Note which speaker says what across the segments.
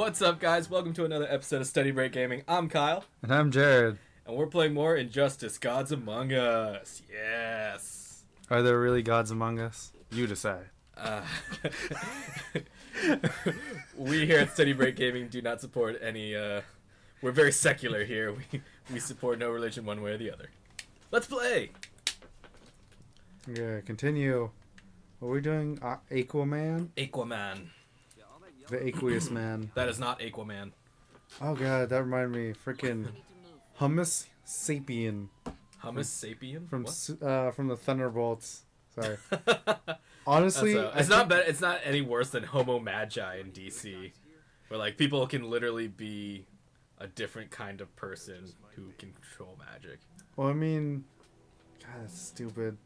Speaker 1: What's up, guys? Welcome to another episode of StudyBreakGaming. I'm Kyle.
Speaker 2: And I'm Jared.
Speaker 1: And we're playing more Injustice Gods Among Us. Yes.
Speaker 2: Are there really gods among us? You decide.
Speaker 1: We here at StudyBreakGaming do not support any, we're very secular here. We support no religion one way or the other. Let's play!
Speaker 2: Yeah, continue. What are we doing? Aquaman?
Speaker 1: Aquaman.
Speaker 2: The aqueous man.
Speaker 1: That is not Aquaman.
Speaker 2: Oh god, that reminded me. Freaking Hummus Sapien.
Speaker 1: Hummus Sapien?
Speaker 2: From the Thunderbolts. Sorry. Honestly,
Speaker 1: it's not any worse than Homo Magi in DC, where like people can literally be a different kind of person who can control magic.
Speaker 2: Well, I mean, God, that's stupid.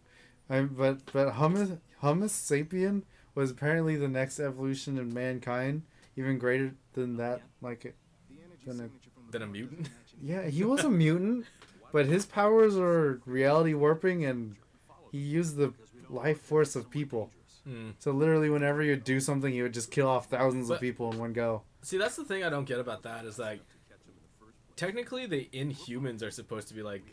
Speaker 2: But Hummus Sapien was apparently the next evolution in mankind, even greater than that.
Speaker 1: Than a mutant.
Speaker 2: Yeah, he was a mutant, but his powers are reality warping, and he used the life force of people. So literally, whenever he would do something, he would just kill off thousands of people in one go.
Speaker 1: See, that's the thing I don't get about that is like, technically, the Inhumans are supposed to be like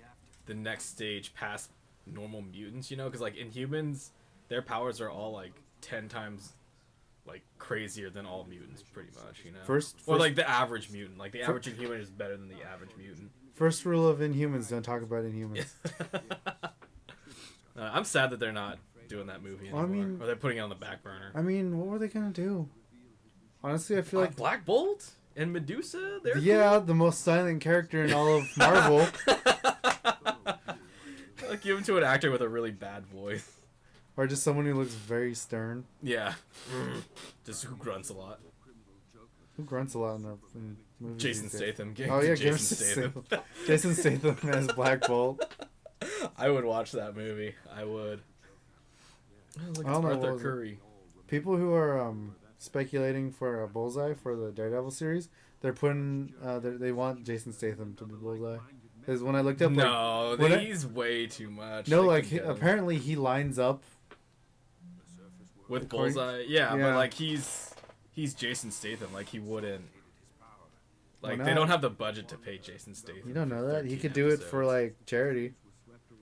Speaker 1: the next stage past normal mutants, you know? Because like Inhumans, their powers are all like 10 times like crazier than all mutants, pretty much, you know? Or like the average mutant. Like the average Inhuman is better than the average mutant.
Speaker 2: First rule of Inhumans: don't talk about Inhumans.
Speaker 1: I'm sad that they're not doing that movie anymore. Or they're putting it on the back burner.
Speaker 2: I mean, what were they gonna do? Honestly, I feel like
Speaker 1: Black Bolt and Medusa. They're
Speaker 2: cool. The most silent character in all of Marvel.
Speaker 1: Like, give him to an actor with a really bad voice.
Speaker 2: Or just someone who looks very stern.
Speaker 1: Yeah. Just who grunts a lot.
Speaker 2: Who grunts a lot in movies?
Speaker 1: Jason Statham.
Speaker 2: Oh yeah, Jason Statham. Jason Statham as Black Bolt.
Speaker 1: I would watch that movie. I would. Oh, look, it's Arthur Curry.
Speaker 2: People who are speculating for a Bullseye for the Daredevil series, they're putting they want Jason Statham to be Bullseye. Because when I looked up,
Speaker 1: he's way too much.
Speaker 2: No, apparently he lines up
Speaker 1: with Bullseye. Yeah, but like he's Jason Statham. Like he wouldn't. Like they don't have the budget to pay Jason Statham.
Speaker 2: You don't know that he could do it for like charity.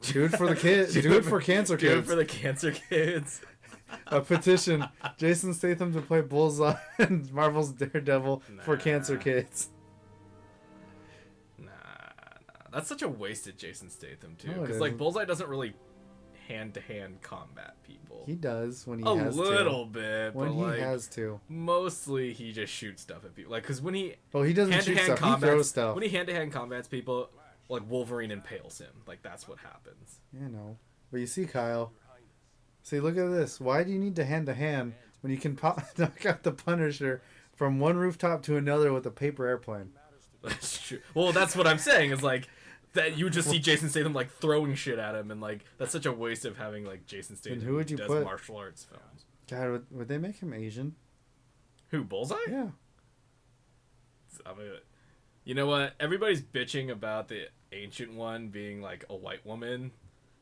Speaker 2: Do it for the kids. Do it for cancer kids.
Speaker 1: Do it for the cancer kids.
Speaker 2: A petition: Jason Statham to play Bullseye and Marvel's Daredevil for cancer kids.
Speaker 1: Nah. That's such a wasted Jason Statham too. Because like Bullseye doesn't really hand-to-hand combat people.
Speaker 2: He does when he has to.
Speaker 1: A little bit,
Speaker 2: when
Speaker 1: but
Speaker 2: he has to.
Speaker 1: Mostly he just shoots stuff at people. Like, because when he
Speaker 2: he doesn't shoot stuff. He throws stuff.
Speaker 1: When he hand-to-hand combats people, like Wolverine impales him. Like that's what happens.
Speaker 2: You know, but you see, Kyle. See, look at this. Why do you need to hand-to-hand when you can knock out the Punisher from one rooftop to another with a paper airplane?
Speaker 1: That's true. Well, that's what I'm saying. Is like. That you just see Jason Statham like throwing shit at him, and like that's such a waste of having like Jason Statham
Speaker 2: who would you
Speaker 1: does
Speaker 2: put?
Speaker 1: Martial arts films.
Speaker 2: God, would they make him Asian?
Speaker 1: Who, Bullseye?
Speaker 2: Yeah.
Speaker 1: I mean, you know what? Everybody's bitching about the Ancient One being like a white woman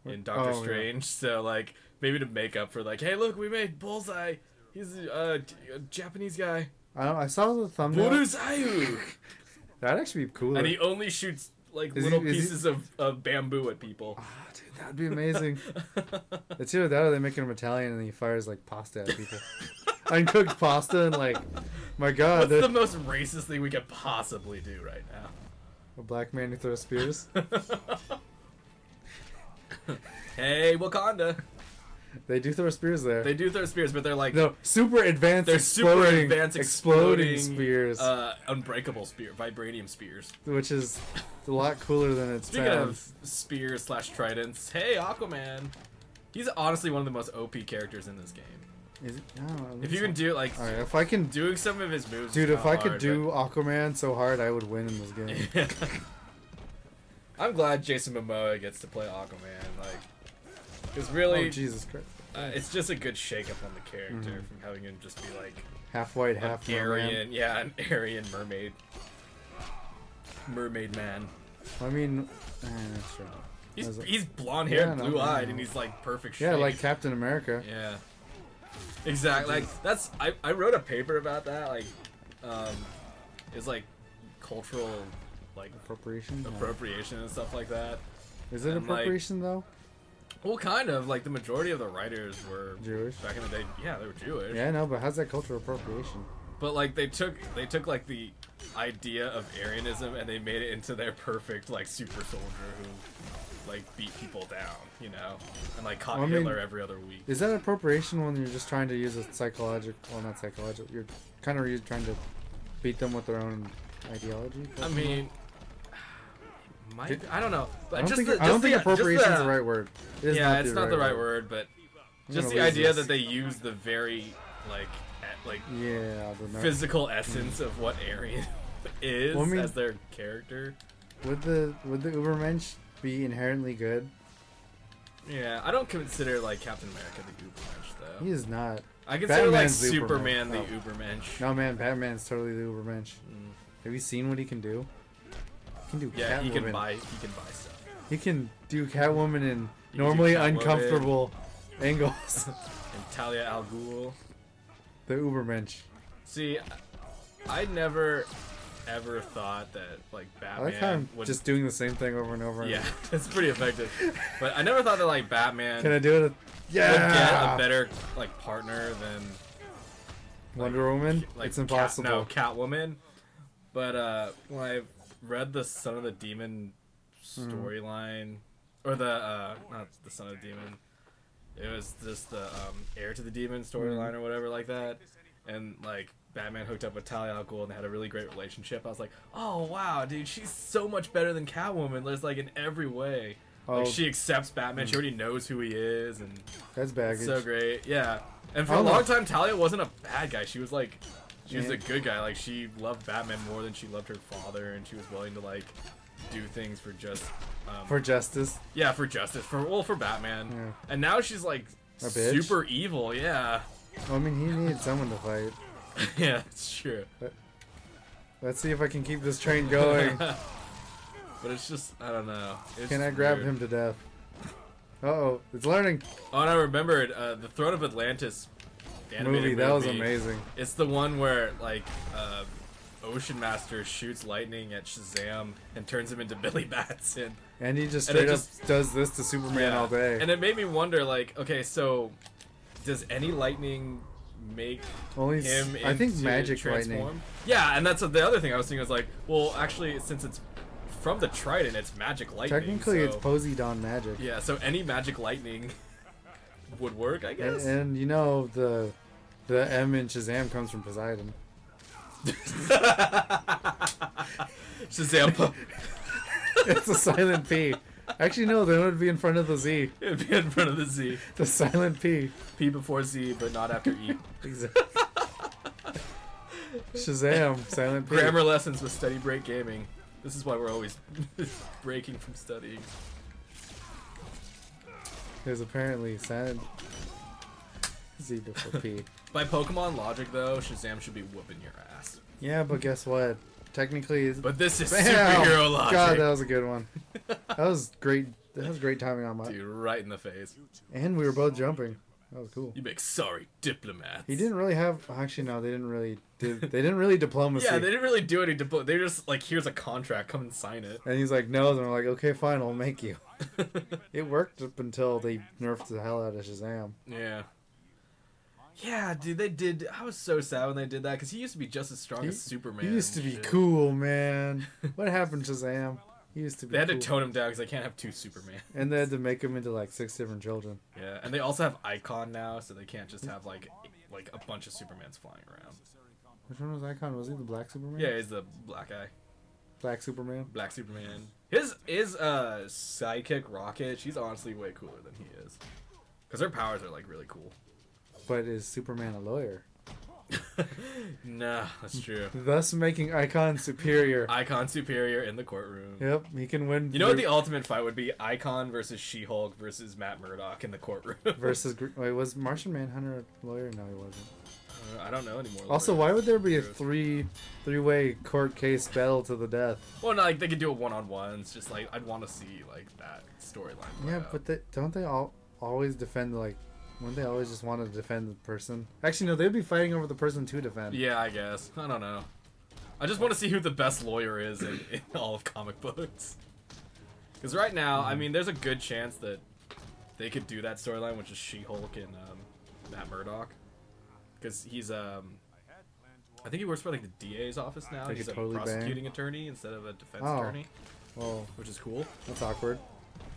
Speaker 1: in Doctor Strange. Yeah. So like maybe to make up for like, hey, look, we made Bullseye. He's a Japanese guy.
Speaker 2: I saw the thumbnail.
Speaker 1: Bullseye.
Speaker 2: That'd actually be cool.
Speaker 1: And he only shoots like little pieces of bamboo at people.
Speaker 2: Oh, dude, that'd be amazing. It's either that or they make him Italian and he fires like pasta at people. Uncooked pasta and like, my God.
Speaker 1: What's the most racist thing we could possibly do right now?
Speaker 2: A black man who throws spears?
Speaker 1: Hey, Wakanda.
Speaker 2: They do throw spears there.
Speaker 1: They do throw spears, but they're like
Speaker 2: super advanced. They're super advanced exploding spears.
Speaker 1: Unbreakable vibranium spears,
Speaker 2: which is a lot cooler than it sounds.
Speaker 1: Speaking of spears / tridents, hey Aquaman, he's honestly one of the most OP characters in this game.
Speaker 2: Is it? I don't know.
Speaker 1: If you can do
Speaker 2: alright, if I can
Speaker 1: doing some of his moves,
Speaker 2: dude, if I could do Aquaman so hard, I would win in this game.
Speaker 1: I'm glad Jason Momoa gets to play Aquaman. Like. Because really,
Speaker 2: Jesus Christ.
Speaker 1: It's just a good shake-up on the character from having him just be like
Speaker 2: half white, half
Speaker 1: Aryan, an Aryan mermaid man.
Speaker 2: I mean, that's true.
Speaker 1: He's blonde haired, blue eyed, and he's like perfect shape.
Speaker 2: Yeah, like Captain America.
Speaker 1: Yeah, exactly. Like I wrote a paper about that. Like, is like cultural like
Speaker 2: appropriation
Speaker 1: and stuff like that.
Speaker 2: Is it appropriation though?
Speaker 1: Well, kind of. Like the majority of the writers were
Speaker 2: Jewish
Speaker 1: back in the day. Yeah, they were Jewish.
Speaker 2: Yeah, no, but how's that cultural appropriation?
Speaker 1: But like they took like the idea of Aryanism and they made it into their perfect like super soldier who like beat people down, you know, and like caught Hitler every other week.
Speaker 2: Is that appropriation when you're just trying to use a psychological? Well, not psychological. You're kind of trying to beat them with their own ideology.
Speaker 1: I mean, I don't know. But
Speaker 2: I don't think appropriation is the right word.
Speaker 1: It's not the right word, but just the idea that they use the very the physical essence of what Aryan is as their character.
Speaker 2: Would the Ubermensch be inherently good?
Speaker 1: Yeah, I don't consider like Captain America the Ubermensch though.
Speaker 2: He is not.
Speaker 1: I consider like Superman the Ubermensch.
Speaker 2: No man, Batman's totally the Ubermensch. Have you seen what he can do? He can do Catwoman.
Speaker 1: He can buy stuff.
Speaker 2: He can do Catwoman in normally uncomfortable angles.
Speaker 1: And Talia al Ghul.
Speaker 2: The Ubermensch.
Speaker 1: See, I never ever thought that like Batman
Speaker 2: I like how I'm just doing the same thing over and over.
Speaker 1: Yeah, it's pretty effective. But I never thought that like Batman
Speaker 2: can I do it? Would get
Speaker 1: a better like partner than
Speaker 2: Wonder Woman. Like, it's impossible.
Speaker 1: Catwoman. But when I read the Son of the Demon storyline, or the not the Son of the Demon. It was just the Heir to the Demon storyline or whatever like that, and like Batman hooked up with Talia al Ghul and they had a really great relationship. I was like, oh wow, dude, she's so much better than Catwoman. There's like in every way, like she accepts Batman. She already knows who he is, and
Speaker 2: that's baggage.
Speaker 1: So great, yeah. And for a long time, Talia wasn't a bad guy. She was like, she was a good guy. Like she loved Batman more than she loved her father, and she was willing to like do things for just.
Speaker 2: For justice.
Speaker 1: Yeah, for justice. For Batman. Yeah. And now she's like super evil. Yeah.
Speaker 2: Well, I mean, he needed someone to fight.
Speaker 1: Yeah, it's true.
Speaker 2: Let's see if I can keep this train going.
Speaker 1: But it's just, I don't know.
Speaker 2: Can I grab him to death? Uh-oh, it's learning.
Speaker 1: Oh, and I remembered the Throne of Atlantis
Speaker 2: movie. That was amazing.
Speaker 1: It's the one where like Ocean Master shoots lightning at Shazam and turns him into Billy Batson.
Speaker 2: And he just straight up does this to Superman all day.
Speaker 1: And it made me wonder, like, okay, so does any lightning make him
Speaker 2: I think magic transform? Lightning.
Speaker 1: Yeah, and that's the other thing I was thinking was like, well, actually, since it's from the Trident, it's magic lightning.
Speaker 2: Technically, it's Poseidon magic.
Speaker 1: Yeah, so any magic lightning would work, I guess.
Speaker 2: And you know, the M in Shazam comes from Poseidon.
Speaker 1: Shazam.
Speaker 2: It's a silent P. Actually, no, then it would be in front of the Z.
Speaker 1: It would be in front of the Z.
Speaker 2: The silent P.
Speaker 1: P before Z, but not after E.
Speaker 2: Exactly. Shazam, silent P.
Speaker 1: Grammar lessons with StudyBreakGaming. This is why we're always breaking from studying.
Speaker 2: There's apparently silent Z before P.
Speaker 1: By Pokemon logic, though, Shazam should be whooping your ass.
Speaker 2: Yeah, but guess what? Technically,
Speaker 1: but this is superhero logic.
Speaker 2: God, that was a good one. That was great. That was great timing on my.
Speaker 1: Dude, right in the face.
Speaker 2: And we were both jumping. That was cool.
Speaker 1: You make sorry diplomats.
Speaker 2: He didn't really have. Actually, no, they didn't really do. They didn't really diplomacy.
Speaker 1: Yeah, they didn't really do any They just like, here's a contract, come and sign it.
Speaker 2: And he's like, no, and we're like, okay, fine, I'll make you. It worked up until they nerfed the hell out of Shazam.
Speaker 1: Yeah. Yeah, dude, they did. I was so sad when they did that because he used to be just as strong as Superman.
Speaker 2: He used to be cool, man. What happened, Shazam? He used to be.
Speaker 1: They had to tone him down because they can't have two Superman.
Speaker 2: And they had to make him into like 6 different children.
Speaker 1: Yeah, and they also have Icon now, so they can't just have like a bunch of Supermans flying around.
Speaker 2: Which one was Icon? Was he the black Superman?
Speaker 1: Yeah, he's the black guy.
Speaker 2: Black Superman.
Speaker 1: Black Superman. His sidekick Rocket. She's honestly way cooler than he is, because her powers are like really cool.
Speaker 2: But is Superman a lawyer?
Speaker 1: Nah, that's true.
Speaker 2: Thus making Icon superior.
Speaker 1: Icon superior in the courtroom.
Speaker 2: Yep, he can win.
Speaker 1: You know what the ultimate fight would be? Icon versus She-Hulk versus Matt Murdock in the courtroom.
Speaker 2: Versus... Wait, was Martian Manhunter a lawyer? No, he wasn't.
Speaker 1: I don't know anymore.
Speaker 2: Also, why would there be a three-way court case battle to the death?
Speaker 1: Well, no, like, they could do it one-on-one. It's just like, I'd want to see like that storyline.
Speaker 2: Yeah, but don't they always defend like... Wouldn't they always just want to defend the person? Actually, no, they'd be fighting over the person to defend.
Speaker 1: Yeah, I guess. I don't know. I just want to see who the best lawyer is in all of comic books. Because right now, I mean, there's a good chance that they could do that storyline, which is She-Hulk and Matt Murdock. Because he's, I think he works for like the DA's office now. He's a
Speaker 2: totally
Speaker 1: prosecuting attorney instead of a defense attorney.
Speaker 2: Well,
Speaker 1: which is cool.
Speaker 2: That's awkward.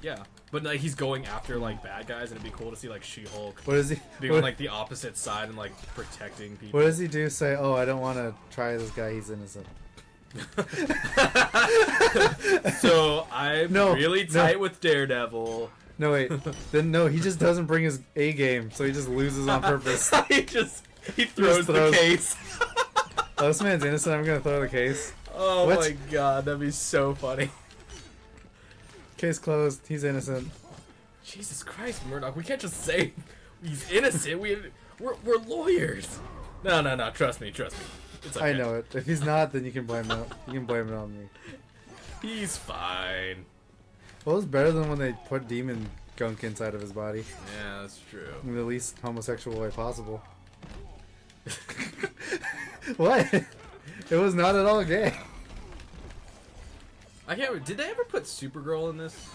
Speaker 1: Yeah, but like he's going after like bad guys, and it'd be cool to see like She-Hulk.
Speaker 2: What is he
Speaker 1: being on like the opposite side and like protecting people?
Speaker 2: What does he do? Say, oh, I don't want to try this guy. He's innocent.
Speaker 1: So I'm really tight with Daredevil.
Speaker 2: No wait, then no, he just doesn't bring his A game, so he just loses on purpose.
Speaker 1: he throws the case.
Speaker 2: Oh, this man's innocent. I'm gonna throw the case.
Speaker 1: Oh my god, that'd be so funny.
Speaker 2: Case closed. He's innocent.
Speaker 1: Jesus Christ, Murdoch. We can't just say he's innocent. We're lawyers. No. Trust me. It's okay.
Speaker 2: I know it. If he's not, then you can blame it. You can blame it on me.
Speaker 1: He's fine.
Speaker 2: Well, it's better than when they put demon gunk inside of his body.
Speaker 1: Yeah, that's true.
Speaker 2: In the least homosexual way possible. What? It was not at all gay.
Speaker 1: I can't remember. Did they ever put Supergirl in this?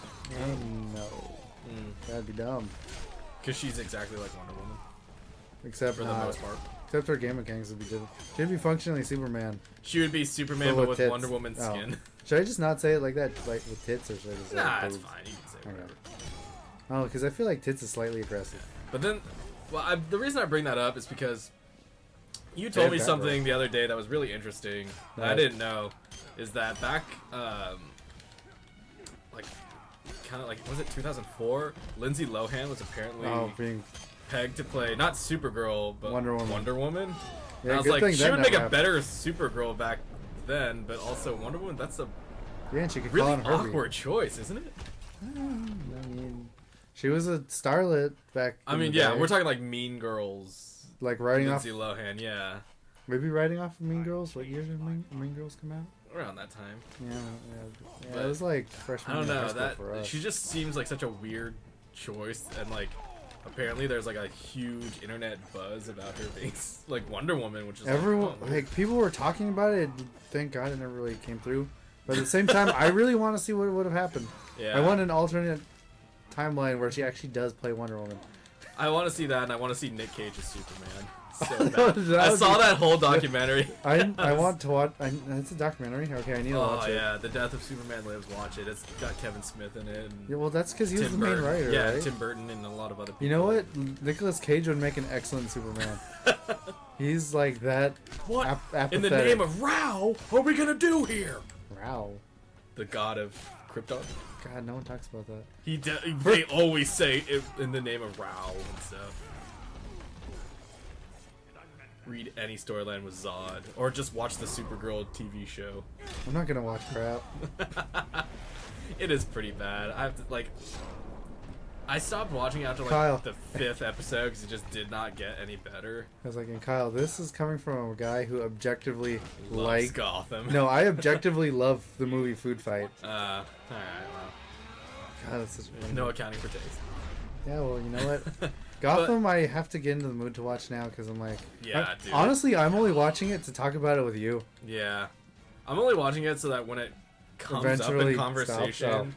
Speaker 2: No. That'd be dumb.
Speaker 1: Because she's exactly like Wonder Woman.
Speaker 2: Except
Speaker 1: for the most part.
Speaker 2: Except her game mechanics would be different. She'd be functionally Superman.
Speaker 1: She would be Superman, but with Wonder Woman skin.
Speaker 2: Should I just not say it like that, like with tits, or should I just say
Speaker 1: Nah, it's fine. You can say whatever.
Speaker 2: Oh, because I feel like tits is slightly aggressive.
Speaker 1: But then, well, the reason I bring that up is because you told me something the other day that was really interesting that I didn't know. Is that back, like, kind of like, was it 2004? Lindsay Lohan was apparently
Speaker 2: being
Speaker 1: pegged to play not Supergirl but
Speaker 2: Wonder
Speaker 1: Woman.
Speaker 2: Yeah,
Speaker 1: I was like, she would make a better Supergirl back then, but also Wonder Woman. That's a
Speaker 2: and she could
Speaker 1: really awkward choice, isn't it?
Speaker 2: I mean, she was a starlet back.
Speaker 1: I mean, yeah, we're talking like Mean Girls,
Speaker 2: like writing
Speaker 1: Lindsay
Speaker 2: off
Speaker 1: Lohan, yeah.
Speaker 2: Maybe writing off of Mean Girls. What years did Mean Girls come out?
Speaker 1: Around that time.
Speaker 2: Yeah, it was like freshman.
Speaker 1: I don't know. She just seems like such a weird choice, and like apparently there's like a huge internet buzz about her being like Wonder Woman, which is
Speaker 2: everyone like people were talking about it. Thank God it never really came through. But at the same time, I really want to see what would have happened.
Speaker 1: Yeah.
Speaker 2: I want an alternate timeline where she actually does play Wonder Woman.
Speaker 1: I want to see that, and I want to see Nick Cage as Superman. So I saw that whole documentary.
Speaker 2: I want to watch. It's a documentary. Okay, I need to watch it.
Speaker 1: Oh yeah, The Death of Superman Lives. Watch it. It's got Kevin Smith in it. And
Speaker 2: yeah, well, that's because he was the main writer.
Speaker 1: Yeah,
Speaker 2: right?
Speaker 1: Tim Burton and a lot of other people.
Speaker 2: You know what? Nicolas Cage would make an excellent Superman. He's like that.
Speaker 1: What in the name of Rao are we gonna do here?
Speaker 2: Rao,
Speaker 1: the god of Krypton.
Speaker 2: God, no one talks about that.
Speaker 1: They always say it in the name of Rao and stuff. Read any storyline with Zod, or just watch the Supergirl TV show.
Speaker 2: I'm not gonna watch crap.
Speaker 1: It is pretty bad. I have to I stopped watching after
Speaker 2: Kyle.
Speaker 1: the 5th episode because it just did not get any better.
Speaker 2: I was like, and Kyle, this is coming from a guy who objectively
Speaker 1: loves Gotham.
Speaker 2: No, I objectively love the movie Food Fight.
Speaker 1: Alright, well.
Speaker 2: God, that's such a
Speaker 1: no accounting for taste.
Speaker 2: Yeah, well, you know what? Gotham, I have to get into the mood to watch now because I'm like,
Speaker 1: yeah, dude.
Speaker 2: Honestly, I'm only watching it to talk about it with you.
Speaker 1: Yeah, I'm only watching it so that when it comes up in conversation,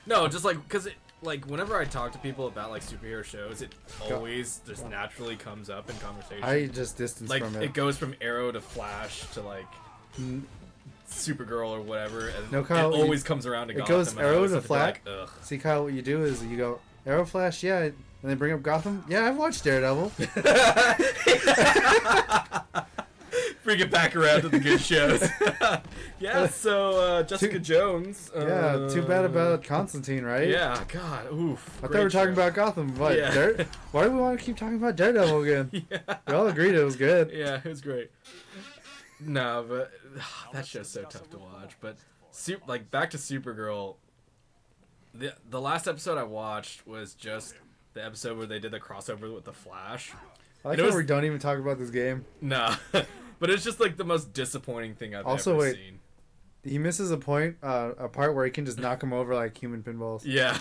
Speaker 1: no, just like because it whenever I talk to people about like superhero shows, it always just naturally comes up in conversation.
Speaker 2: I just distance from it.
Speaker 1: It goes from Arrow to Flash to like Supergirl or whatever, and
Speaker 2: no, Kyle,
Speaker 1: it always comes around to Gotham.
Speaker 2: It goes Arrow to Flash.
Speaker 1: Like,
Speaker 2: see, Kyle, what you do is you go Arrow, Flash, yeah, and they bring up Gotham. Yeah, I've watched Daredevil.
Speaker 1: Bring it back around to the good shows. Yeah, so Jessica Jones.
Speaker 2: Yeah, too bad about Constantine, right?
Speaker 1: Yeah, God, oof.
Speaker 2: I thought we were talking about Gotham. What? Yeah. Why do we want to keep talking about Daredevil again?
Speaker 1: Yeah.
Speaker 2: We all agreed it was good.
Speaker 1: Yeah, it was great. No, but that show's so tough to watch. But back to Supergirl. The last episode I watched was just the episode where they did the crossover with the Flash.
Speaker 2: I like how we don't even talk about this game.
Speaker 1: No, but it's just like the most disappointing thing I've ever seen.
Speaker 2: He misses a part where he can just knock him over like human pinballs.
Speaker 1: Yeah,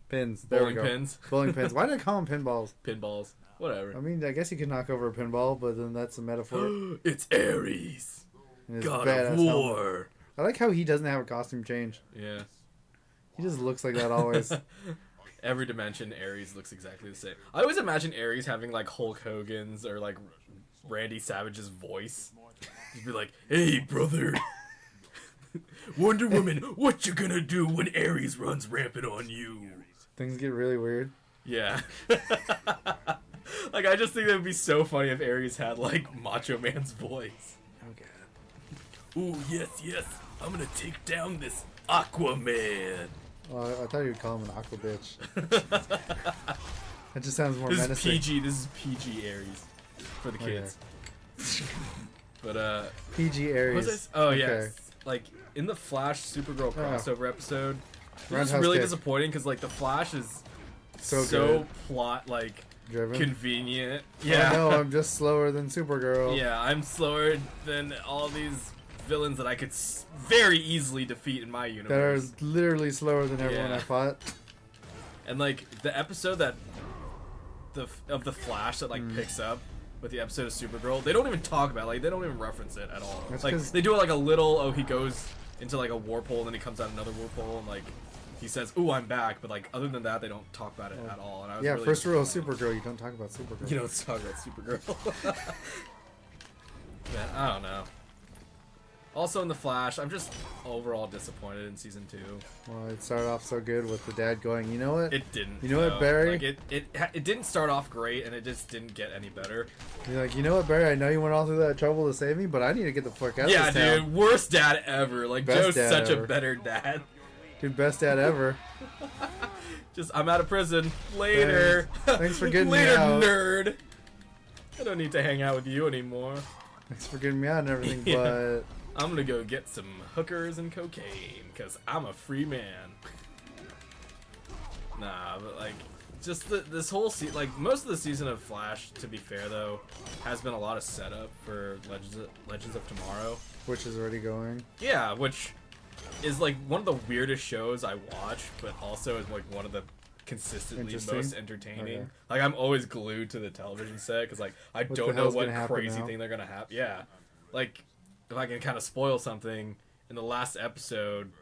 Speaker 2: pins. There we go.
Speaker 1: Pins.
Speaker 2: Bowling pins. Why did I call them pinballs?
Speaker 1: Pinballs. Whatever.
Speaker 2: I mean, I guess you could knock over a pinball, but then that's a metaphor.
Speaker 1: It's Ares.
Speaker 2: And his
Speaker 1: God
Speaker 2: badass
Speaker 1: of War.
Speaker 2: helmet. I like how he doesn't have a costume change.
Speaker 1: Yeah.
Speaker 2: He just looks like that always.
Speaker 1: Every dimension, Ares looks exactly the same. I always imagine Ares having like Hulk Hogan's or like Randy Savage's voice. He'd be like, "Hey, brother, Wonder Woman, what you gonna do when Ares runs rampant on you?"
Speaker 2: Things get really weird.
Speaker 1: Yeah. Like, I just think it would be so funny if Ares had like Macho Man's voice.
Speaker 2: Okay.
Speaker 1: Ooh, yes, yes, I'm gonna take down this Aquaman.
Speaker 2: Well, I thought you would call him an aqua bitch. That just sounds more
Speaker 1: This
Speaker 2: menacing.
Speaker 1: this is PG Ares for the kids.
Speaker 2: Okay.
Speaker 1: But
Speaker 2: PG Aries.
Speaker 1: oh
Speaker 2: okay.
Speaker 1: yeah, like in the Flash Supergirl crossover episode, it's
Speaker 2: Roundhouse
Speaker 1: really
Speaker 2: kick.
Speaker 1: disappointing because like the Flash is
Speaker 2: So
Speaker 1: so
Speaker 2: good.
Speaker 1: plot like
Speaker 2: Driven.
Speaker 1: convenient.
Speaker 2: Yeah.
Speaker 1: Yeah,
Speaker 2: Oh, no, I'm just slower than Supergirl.
Speaker 1: yeah, I'm slower than all these villains that I could very easily defeat in my
Speaker 2: That are
Speaker 1: universe.
Speaker 2: literally slower than everyone
Speaker 1: Yeah.
Speaker 2: I fought.
Speaker 1: And like the episode that of the Flash that like picks up with the episode of Supergirl, they don't even talk about it, like they don't even reference it at all.
Speaker 2: That's
Speaker 1: Like
Speaker 2: 'cause-
Speaker 1: they do like a little he goes into like a warp hole and then he comes out another warp hole and like he says, "Ooh, I'm back," but like other than that they don't talk about it at all. And I was
Speaker 2: Yeah,
Speaker 1: really
Speaker 2: first rule of Supergirl, you don't talk about Supergirl.
Speaker 1: you don't talk about Supergirl. Man, I don't know. Also in the Flash, I'm just overall disappointed in season 2.
Speaker 2: Well, it started off so good with the dad going, you know what?
Speaker 1: It didn't.
Speaker 2: You know what,
Speaker 1: though.
Speaker 2: Barry?
Speaker 1: Like it didn't start off great, and it just didn't get any better.
Speaker 2: You're like, you know what, Barry? I know you went all through that trouble to save me, but I need to get the fuck out
Speaker 1: Yeah,
Speaker 2: of this town.
Speaker 1: dude, worst dad ever. Like
Speaker 2: Best
Speaker 1: Joe's
Speaker 2: dad
Speaker 1: such
Speaker 2: ever.
Speaker 1: a better dad.
Speaker 2: Dude, best dad ever.
Speaker 1: Just I'm out of prison. Later.
Speaker 2: Thanks for getting me
Speaker 1: Later,
Speaker 2: out.
Speaker 1: nerd. I don't need to hang out with you anymore.
Speaker 2: Thanks for getting me out and everything,
Speaker 1: Yeah.
Speaker 2: but
Speaker 1: I'm gonna go get some hookers and cocaine, cause I'm a free man. Nah, but like, just this whole like most of the season of Flash, to be fair though, has been a lot of setup for Legends of Tomorrow.
Speaker 2: which is already going.
Speaker 1: Yeah, which is like one of the weirdest shows I watch, but also is like one of the consistently
Speaker 2: Interesting.
Speaker 1: most entertaining.
Speaker 2: Okay.
Speaker 1: Like I'm always glued to the television set because like I
Speaker 2: What
Speaker 1: don't
Speaker 2: the
Speaker 1: know
Speaker 2: hell's
Speaker 1: what
Speaker 2: gonna happen
Speaker 1: crazy
Speaker 2: now?
Speaker 1: thing they're gonna have. Yeah, like if I can kind of spoil something, in the last episode,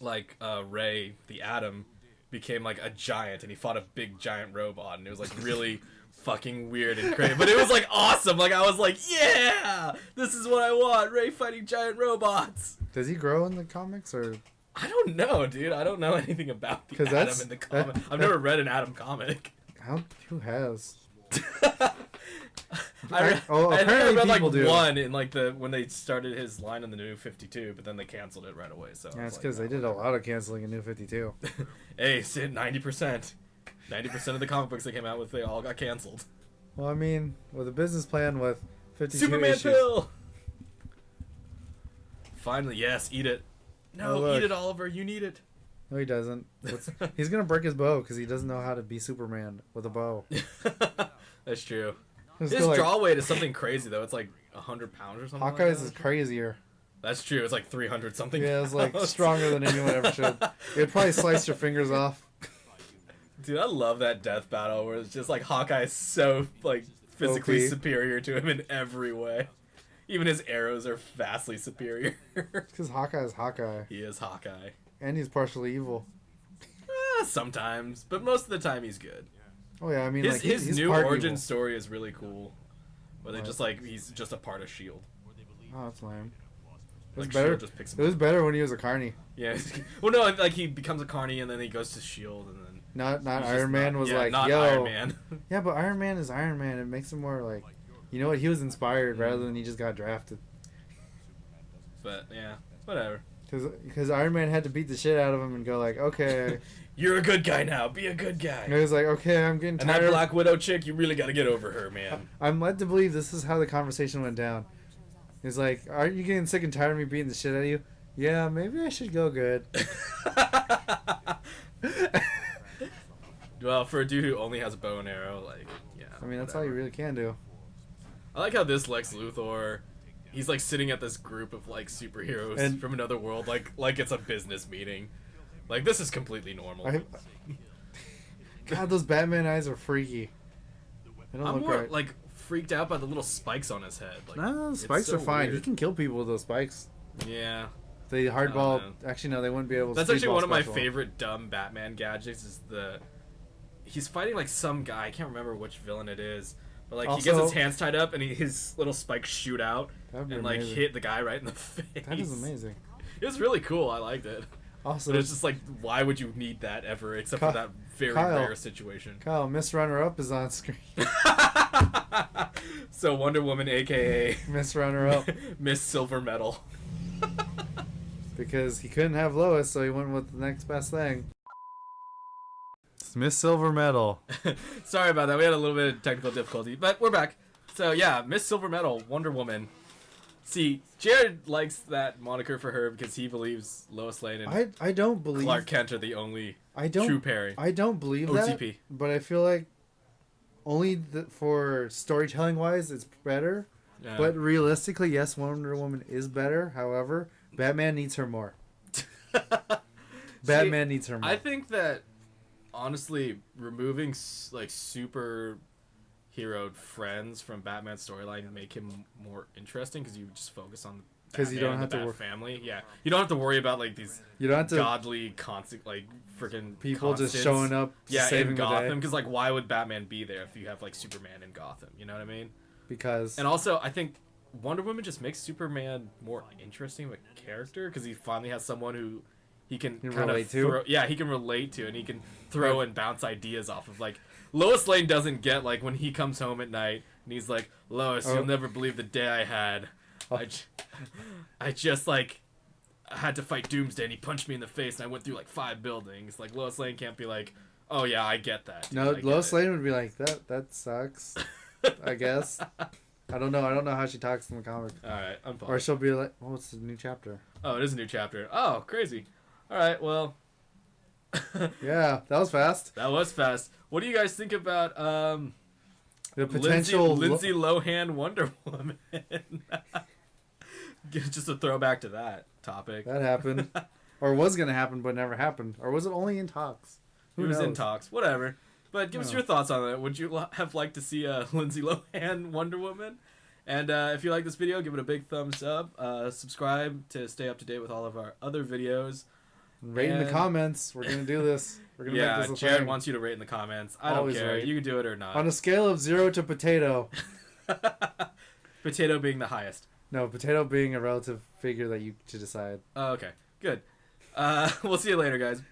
Speaker 1: like Ray the Atom became like a giant and he fought a big giant robot and it was like really fucking weird and crazy, but it was like awesome. Like I was like, yeah, this is what I want. Ray fighting giant robots.
Speaker 2: Does he grow in the comics or?
Speaker 1: I don't know, dude. I don't know anything about the
Speaker 2: 'Cause
Speaker 1: Atom
Speaker 2: that's-
Speaker 1: in the comic.
Speaker 2: that-
Speaker 1: I've never read an Atom comic.
Speaker 2: Who has?
Speaker 1: I
Speaker 2: apparently
Speaker 1: read like
Speaker 2: people do.
Speaker 1: one in like when they started his line in the New 52, but then they canceled it right away. So
Speaker 2: Yeah,
Speaker 1: I
Speaker 2: it's
Speaker 1: was
Speaker 2: because
Speaker 1: like,
Speaker 2: they did a lot of canceling in New 52.
Speaker 1: hey, 90%. 90% of the comic books that came out with they all got canceled.
Speaker 2: Well, I mean, with a business plan with 52
Speaker 1: Superman
Speaker 2: issues.
Speaker 1: pill. Finally, yes, eat it. No,
Speaker 2: Oh, look.
Speaker 1: eat it, Oliver. You need it.
Speaker 2: No, he doesn't. He's gonna break his bow because he doesn't know how to be Superman with a bow.
Speaker 1: That's true.
Speaker 2: He's
Speaker 1: His
Speaker 2: still like,
Speaker 1: draw weight is something crazy though. It's like 100 pounds or something.
Speaker 2: Hawkeye's
Speaker 1: like
Speaker 2: is
Speaker 1: that.
Speaker 2: crazier.
Speaker 1: That's true. It's like 300 something.
Speaker 2: Yeah, it's like
Speaker 1: pounds.
Speaker 2: stronger than anyone ever should. It'd probably slice your fingers off.
Speaker 1: Dude, I love that death battle where it's just like Hawkeye is so like physically
Speaker 2: OP.
Speaker 1: superior to him in every way. Even his arrows are vastly superior.
Speaker 2: Because Hawkeye is Hawkeye,
Speaker 1: He is Hawkeye.
Speaker 2: and he's partially evil.
Speaker 1: Sometimes, but most of the time he's good.
Speaker 2: Oh yeah, I mean,
Speaker 1: His
Speaker 2: like
Speaker 1: his new
Speaker 2: part
Speaker 1: origin
Speaker 2: evil.
Speaker 1: story is really cool. Where they
Speaker 2: What?
Speaker 1: just like he's just a part of Shield.
Speaker 2: Oh, that's lame. It was
Speaker 1: Like
Speaker 2: better.
Speaker 1: Shield just picks him
Speaker 2: It was better when he was a carny.
Speaker 1: Yeah. Well, no, like he becomes a carny and then he goes to Shield and then
Speaker 2: Not
Speaker 1: he's just
Speaker 2: Iron Man
Speaker 1: not-
Speaker 2: was
Speaker 1: yeah,
Speaker 2: like,
Speaker 1: not
Speaker 2: yo.
Speaker 1: Iron Man.
Speaker 2: Yeah, but Iron Man is Iron Man. It makes him more like, you know what? He was inspired rather than he just got drafted.
Speaker 1: But yeah, whatever.
Speaker 2: Because Iron Man had to beat the shit out of him and go like, okay.
Speaker 1: You're a good guy now. Be a good guy.
Speaker 2: And he was like, okay, I'm getting
Speaker 1: And
Speaker 2: tired.
Speaker 1: that Black Widow chick, you really got to get over her, man.
Speaker 2: I'm led to believe this is how the conversation went down. He's like, aren't you getting sick and tired of me beating the shit out of you? Yeah, maybe I should go good.
Speaker 1: Well, for a dude who only has a bow and arrow, like, yeah.
Speaker 2: I mean, that's all you really can do.
Speaker 1: I like how this Lex Luthor, he's like sitting at this group of like superheroes
Speaker 2: And-
Speaker 1: from another world, like it's a business meeting. Like this is completely normal.
Speaker 2: God, those Batman eyes are freaky. They don't
Speaker 1: I'm
Speaker 2: look
Speaker 1: more
Speaker 2: right.
Speaker 1: like freaked out by the little spikes on his head. Like,
Speaker 2: no, spikes are fine. Weird. He can kill people with those spikes.
Speaker 1: Yeah.
Speaker 2: The hardball. Actually, no, they wouldn't be able to.
Speaker 1: That's actually one of my favorite dumb Batman gadgets. Is he's fighting like some guy. I can't remember which villain it is. But like he gets his hands tied up and his little spikes shoot out and like hit the guy right in the face.
Speaker 2: That is amazing.
Speaker 1: It was really cool. I liked it.
Speaker 2: Also,
Speaker 1: but it's just like, why would you need that ever, except for that very rare situation?
Speaker 2: Kyle, Miss Runner-Up is on screen.
Speaker 1: So Wonder Woman, aka
Speaker 2: Miss Runner-Up,
Speaker 1: Miss Silver Medal.
Speaker 2: Because he couldn't have Lois, so he went with the next best thing. It's Miss Silver Medal.
Speaker 1: Sorry about that. We had a little bit of technical difficulty, but we're back. So yeah, Miss Silver Medal, Wonder Woman. See, Jared likes that moniker for her because he believes Lois Lane and
Speaker 2: I don't believe
Speaker 1: Clark Kent are the only true pairing.
Speaker 2: I don't believe
Speaker 1: OTP.
Speaker 2: that, but I feel like only for storytelling wise, it's better. Yeah. But realistically, yes, Wonder Woman is better. However, Batman needs her more. Batman needs her more.
Speaker 1: I think that honestly, removing like super heroed friends from Batman's storyline make him more interesting because you just focus on
Speaker 2: because you don't have to
Speaker 1: family. Yeah, you don't have to worry about like these godly constant like freaking
Speaker 2: people
Speaker 1: constants.
Speaker 2: Just showing up.
Speaker 1: Yeah, in Gotham because like why would Batman be there if you have like Superman in Gotham? You know what I mean?
Speaker 2: Because
Speaker 1: and also I think Wonder Woman just makes Superman more interesting of a character because he finally has someone who he can kind
Speaker 2: relate
Speaker 1: of throw,
Speaker 2: to.
Speaker 1: Yeah, he can relate to and he can throw and bounce ideas off of. Like Lois Lane doesn't get like when he comes home at night and he's like, Lois, you'll never believe the day I had. I just like I had to fight Doomsday and he punched me in the face and I went through like 5 buildings. Like Lois Lane can't be like, oh yeah, I get that. Dude.
Speaker 2: No, Lois Lane would be like that sucks. I guess. I don't know how she talks in the comic.
Speaker 1: All right, I'm fine.
Speaker 2: Or she'll be like, "Oh, it's a new chapter."
Speaker 1: Oh, it is a new chapter. Oh, crazy. All right, well.
Speaker 2: Yeah, that was fast.
Speaker 1: That was fast. What do you guys think about
Speaker 2: the potential
Speaker 1: Lindsay Lohan Wonder Woman? Just a throwback to that topic.
Speaker 2: That happened, or was gonna happen, but never happened, or was it only in talks?
Speaker 1: It was in talks. Whatever. But give us your thoughts on it. Would you have liked to see Lindsay Lohan Wonder Woman? And if you like this video, give it a big thumbs up. Subscribe to stay up to date with all of our other videos.
Speaker 2: Rate in the comments. We're going to do this. We're gonna make this a
Speaker 1: Jared
Speaker 2: thing.
Speaker 1: wants you to rate in the comments. I don't care. Right. You can do it or not.
Speaker 2: On a scale of 0 to potato.
Speaker 1: Potato being the highest.
Speaker 2: No, potato being a relative figure that you to decide.
Speaker 1: Oh, okay. Good. We'll see you later, guys.